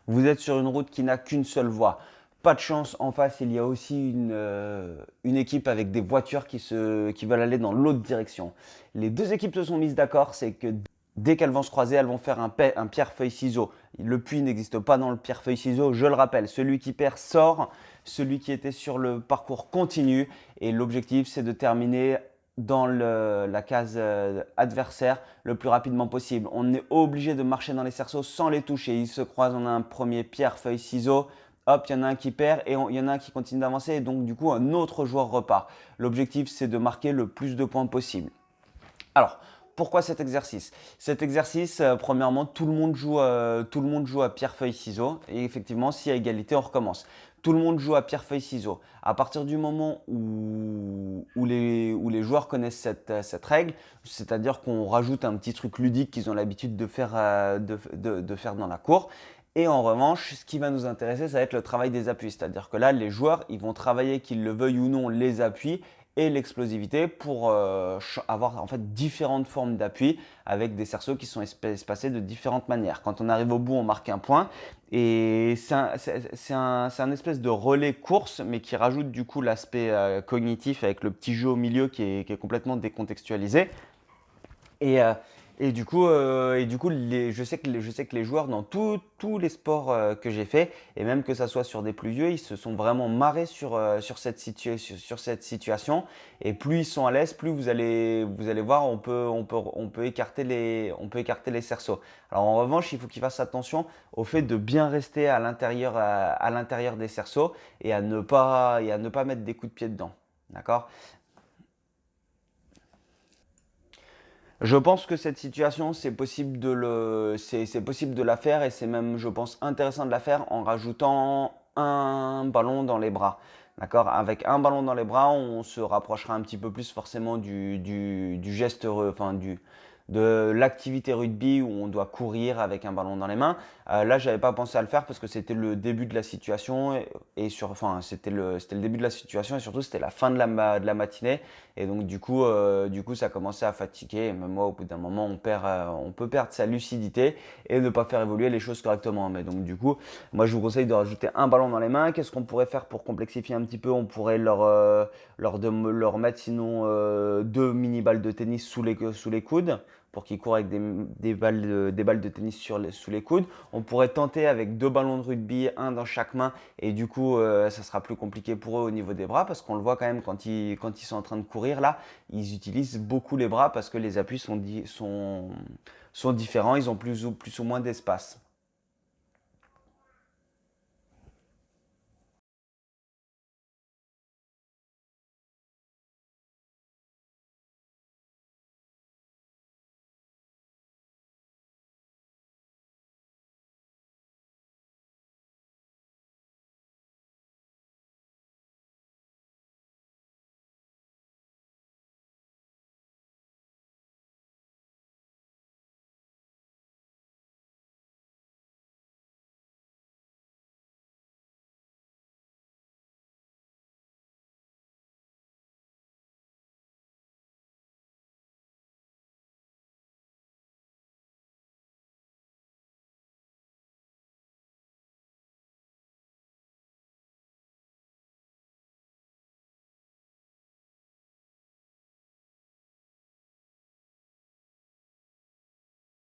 Vous êtes sur une route qui n'a qu'une seule voie. Pas de chance, en face, il y a aussi une équipe avec des voitures qui veulent aller dans l'autre direction. Les deux équipes se sont mises d'accord, c'est que dès qu'elles vont se croiser, elles vont faire un pierre-feuille-ciseau. Le puits n'existe pas dans le pierre-feuille-ciseau, je le rappelle. Celui qui perd sort, celui qui était sur le parcours continue. Et l'objectif, c'est de terminer dans la case adversaire le plus rapidement possible. On est obligé de marcher dans les cerceaux sans les toucher. Ils se croisent, on a un premier pierre, feuille, ciseaux. Hop, il y en a un qui perd et il y en a un qui continue d'avancer. Et donc, du coup, un autre joueur repart. L'objectif, c'est de marquer le plus de points possible. Alors, pourquoi cet exercice? Cet exercice, premièrement, tout le monde joue à pierre, feuille, ciseaux. Et effectivement, s'il y a égalité, on recommence. Tout le monde joue à pierre, feuille, ciseaux. À partir du moment où les joueurs connaissent cette règle, c'est-à-dire qu'on rajoute un petit truc ludique qu'ils ont l'habitude de faire, de faire dans la cour. Et en revanche, ce qui va nous intéresser, ça va être le travail des appuis. C'est-à-dire que là, les joueurs, ils vont travailler, qu'ils le veuillent ou non, les appuis et l'explosivité pour avoir en fait différentes formes d'appui avec des cerceaux qui sont espacés de différentes manières. Quand on arrive au bout, on marque un point et c'est un espèce de relais course mais qui rajoute du coup l'aspect cognitif avec le petit jeu au milieu qui est complètement décontextualisé. Et, euh, je sais que les joueurs dans tous les sports que j'ai fait, et même que ça soit sur des plus vieux, ils se sont vraiment marrés sur cette situation. Et plus ils sont à l'aise, plus vous allez voir, on peut écarter les cerceaux. Alors en revanche, il faut qu'ils fassent attention au fait de bien rester à l'intérieur des cerceaux et à ne pas mettre des coups de pied dedans. D'accord? Je pense que cette situation, c'est possible de la faire et c'est même, je pense, intéressant de la faire en rajoutant un ballon dans les bras. D'accord? Avec un ballon dans les bras, on se rapprochera un petit peu plus forcément du geste, de l'activité rugby où on doit courir avec un ballon dans les mains. Là, j'avais pas pensé à le faire parce que c'était le début de la situation enfin, c'était le début de la situation et surtout c'était la fin de la matinée et donc du coup, ça commençait à fatiguer. Et même moi, au bout d'un moment, on peut perdre sa lucidité et ne pas faire évoluer les choses correctement. Mais donc du coup, moi, je vous conseille de rajouter un ballon dans les mains. Qu'est-ce qu'on pourrait faire pour complexifier un petit peu? On pourrait leur mettre sinon deux mini balles de tennis sous les coudes pour qu'ils courent avec des balles de tennis sous les coudes. On pourrait tenter avec deux ballons de rugby, un dans chaque main, et du coup, ça sera plus compliqué pour eux au niveau des bras, parce qu'on le voit quand même quand ils sont en train de courir, là, ils utilisent beaucoup les bras parce que les appuis sont différents, ils ont plus ou moins d'espace.